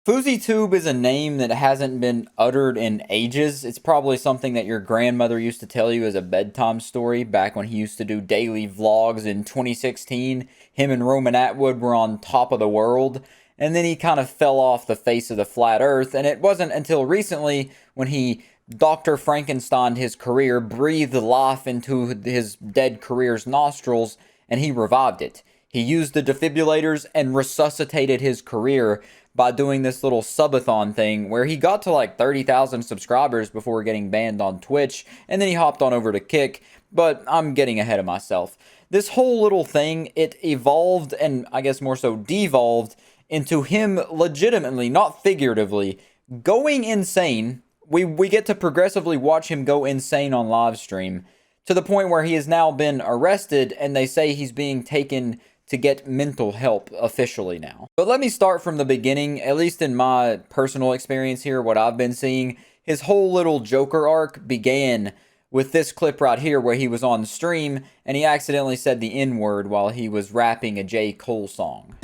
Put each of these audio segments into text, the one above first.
FouseyTube is a name that hasn't been uttered in ages. It's probably something that your grandmother used to tell you as a bedtime story back when he used to do daily vlogs in 2016. Him and Roman Atwood were on top of the world, and then he kind of fell off the face of the flat earth, and it wasn't until recently when he Dr. Frankenstein his career, breathed life into his dead career's nostrils, and he revived it. He used the defibrillators and resuscitated his career by doing this little subathon thing where he got to like 30,000 subscribers before getting banned on Twitch, and then he hopped on over to Kick, but I'm getting ahead of myself. This whole little thing, it evolved, and I guess more so devolved, into him legitimately, not figuratively, going insane. We get to progressively watch him go insane on live stream to the point where he has now been arrested, and they say he's being taken to get mental help officially now. But let me start from the beginning, at least in my personal experience here, what I've been seeing. His whole little Joker arc began with this clip right here where he was on stream and he accidentally said the N-word while he was rapping a J. Cole song.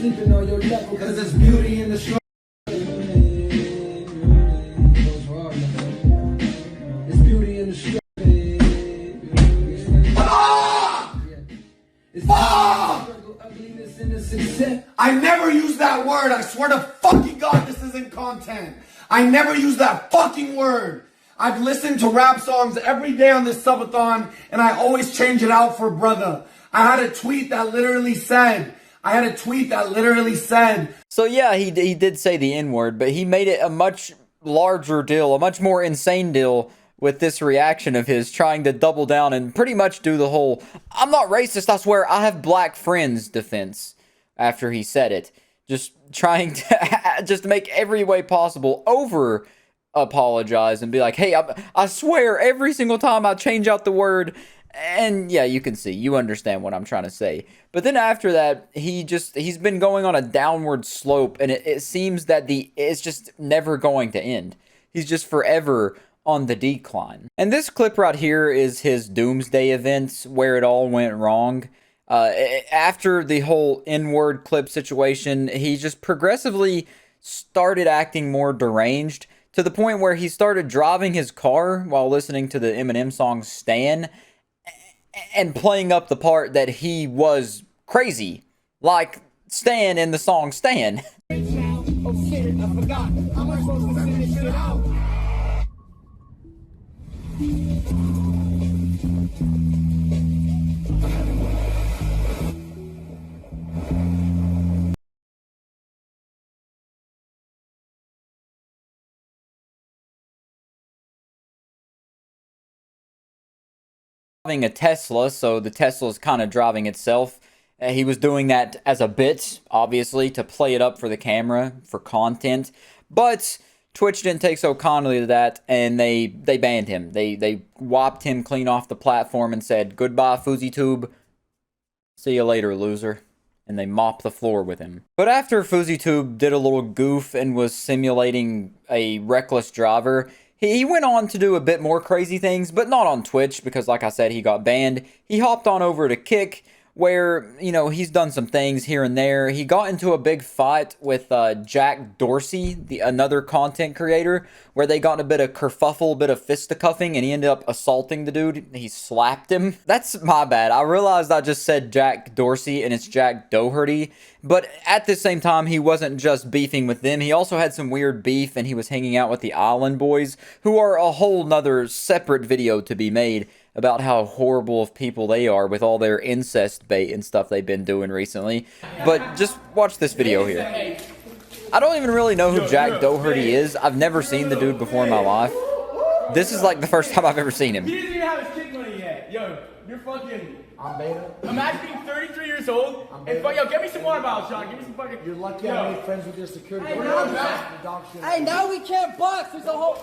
I never use that word. I swear to fucking God this isn't content. I never use that fucking word. I've listened to rap songs every day on this subathon and I always change it out for brother. I had a tweet that literally said, So yeah, he did say the N-word, but he made it a much larger deal, a much more insane deal with this reaction of his trying to double down and pretty much do the whole, I'm not racist, I swear, I have black friends defense after he said it. Just trying to just make every way possible over apologize and be like, hey, I swear every single time I change out the word. And yeah, you can see, you understand what I'm trying to say. But then after that, he's been going on a downward slope, and it seems that it's just never going to end. He's just forever on the decline. And this clip right here is his doomsday events where it all went wrong. After the whole N-word clip situation, he just progressively started acting more deranged to the point where he started driving his car while listening to the Eminem song Stan and playing up the part that he was crazy, like Stan in the song Stan. Oh shit, I forgot. How am I supposed to send this shit out? Driving a Tesla, so the Tesla is kind of driving itself. He was doing that as a bit, obviously, to play it up for the camera, for content. But Twitch didn't take so kindly to that, and they banned him. They whopped him clean off the platform and said, goodbye, FouseyTube. See you later, loser. And they mopped the floor with him. But after FouseyTube did a little goof and was simulating a reckless driver, he went on to do a bit more crazy things, but not on Twitch, because like I said, he got banned. He hopped on over to Kick, where, you know, he's done some things here and there. He got into a big fight with Jack Dorsey, another content creator, where they got in a bit of kerfuffle, a bit of fisticuffing, and he ended up assaulting the dude. He slapped him. That's my bad. I realized I just said Jack Dorsey, and it's Jack Doherty. But at the same time, he wasn't just beefing with them. He also had some weird beef, and he was hanging out with the Island Boys, who are a whole nother separate video to be made about how horrible of people they are with all their incest bait and stuff they've been doing recently. But just watch this video here. I don't even really know who Jack Doherty is. I've never seen the dude before in my life. This is like the first time I've ever seen him. He doesn't even have his kick money yet. Yo, you're fucking... I'm beta. Imagine being 33 years old and yo, get me some water bottles, Sean. Give me some fucking... You're lucky I made friends with your security. Hey, now we can't box. There's a whole...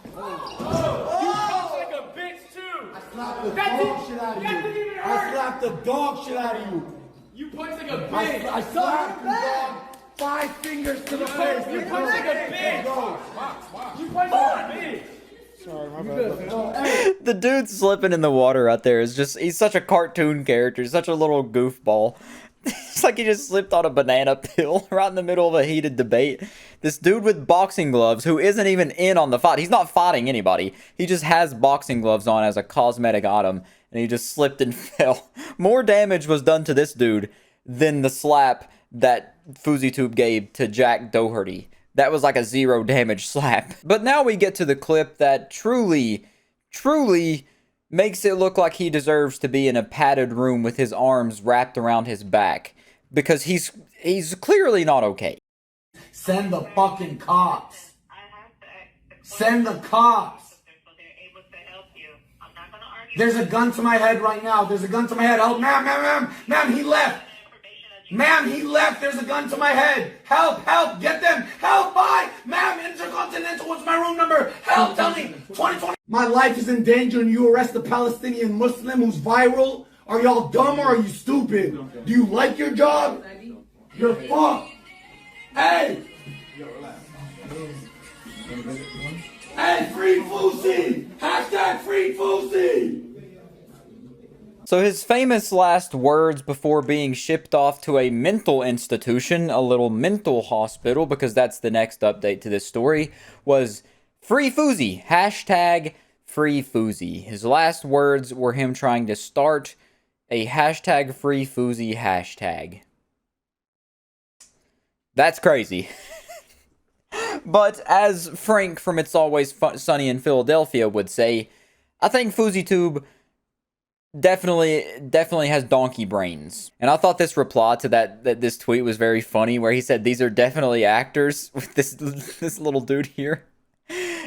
You punch like a bitch too. I slapped the dog shit out of you. I slapped the dog shit out of you. You punch like a bitch. I slapped you, dog. 5 fingers to the face. You punch like a bitch. You punch like a bitch. Sorry, my bad. The dude slipping in the water out there is just, he's such a cartoon character, such a little goofball. It's like he just slipped on a banana peel right in the middle of a heated debate. This dude with boxing gloves who isn't even in on the fight. He's not fighting anybody. He just has boxing gloves on as a cosmetic item, and he just slipped and fell. More damage was done to this dude than the slap that FouseyTube gave to Jack Doherty. That was like a 0 damage slap. But now we get to the clip that truly makes it look like he deserves to be in a padded room with his arms wrapped around his back. Because he's clearly not okay. Send the fucking cops. Send the cops. There's a gun to my head right now. There's a gun to my head. Help, ma'am, he left. Ma'am, he left. There's a gun to my head. Help, get them. Help, bye. Ma'am, Intercontinental, what's my room number? Help, tell me. 2020. My life is in danger and you arrest a Palestinian Muslim who's viral? Are y'all dumb or are you stupid? Do you like your job? You're fucked. Hey! Hey, free Fousey! Hashtag free Fousey! So his famous last words before being shipped off to a mental institution, a little mental hospital, because that's the next update to this story, was free Fousey. Hashtag free Fousey. His last words were him trying to start a hashtag free Fousey hashtag. That's crazy. But as Frank from It's Always Sunny in Philadelphia would say, I think FouseyTube definitely has donkey brains. And I thought this reply to this tweet was very funny, where he said these are definitely actors with this little dude here.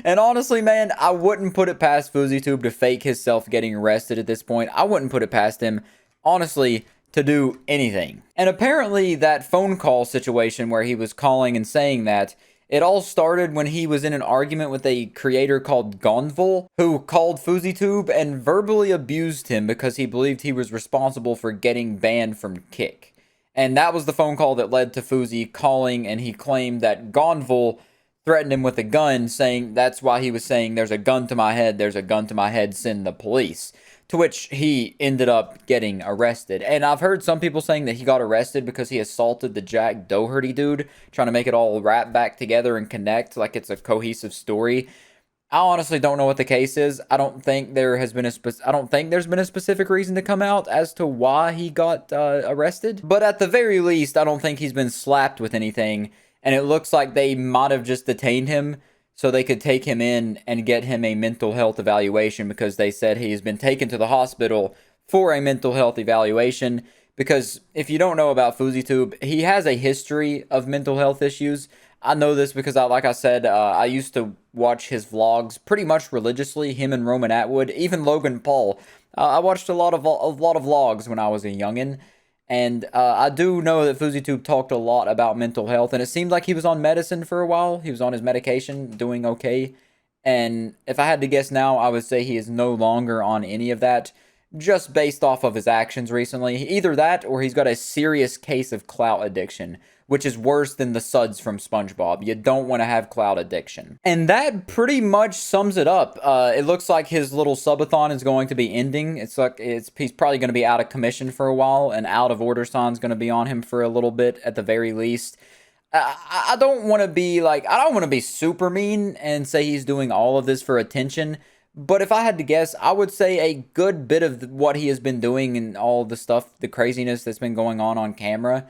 And honestly, man, I wouldn't put it past FouseyTube to fake himself getting arrested at this point. I wouldn't put it past him, honestly, to do anything. And apparently that phone call situation where he was calling and saying that, it all started when he was in an argument with a creator called Gonville, who called FouseyTube and verbally abused him because he believed he was responsible for getting banned from Kick. And that was the phone call that led to Fousey calling, and he claimed that Gonville threatened him with a gun, saying that's why he was saying, there's a gun to my head, send the police. To which he ended up getting arrested. And I've heard some people saying that he got arrested because he assaulted the Jack Doherty dude, trying to make it all wrap back together and connect like it's a cohesive story. I honestly don't know what the case is. I don't think there's been a specific reason to come out as to why he got arrested. But at the very least, I don't think he's been slapped with anything. And it looks like they might have just detained him so they could take him in and get him a mental health evaluation, because they said he's been taken to the hospital for a mental health evaluation. Because if you don't know about FouseyTube, he has a history of mental health issues. I know this because, like I said, I used to watch his vlogs pretty much religiously, him and Roman Atwood, even Logan Paul. I watched a lot of vlogs when I was a youngin'. And I do know that FouseyTube talked a lot about mental health, and it seemed like he was on medicine for a while. He was on his medication, doing okay. And if I had to guess now, I would say he is no longer on any of that, just based off of his actions recently. Either that, or he's got a serious case of clout addiction, which is worse than the suds from SpongeBob. You don't want to have clout addiction. And that pretty much sums it up. It looks like his little subathon is going to be ending. He's probably going to be out of commission for a while, and out of order sign's going to be on him for a little bit at the very least. I don't want to be super mean and say he's doing all of this for attention. But if I had to guess, I would say a good bit of what he has been doing and all the stuff, the craziness that's been going on camera,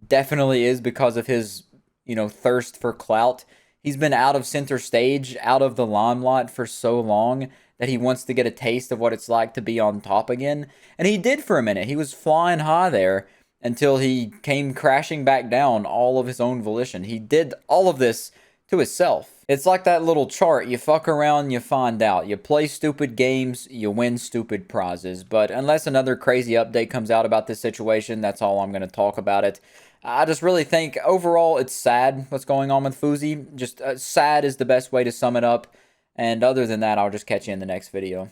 definitely is because of his, thirst for clout. He's been out of center stage, out of the limelight for so long that he wants to get a taste of what it's like to be on top again. And he did for a minute. He was flying high there until he came crashing back down all of his own volition. He did all of this to himself. It's like that little chart. You fuck around, you find out. You play stupid games, you win stupid prizes. But unless another crazy update comes out about this situation, that's all I'm going to talk about it. I just really think overall it's sad what's going on with Fousey. Just sad is the best way to sum it up. And other than that, I'll just catch you in the next video.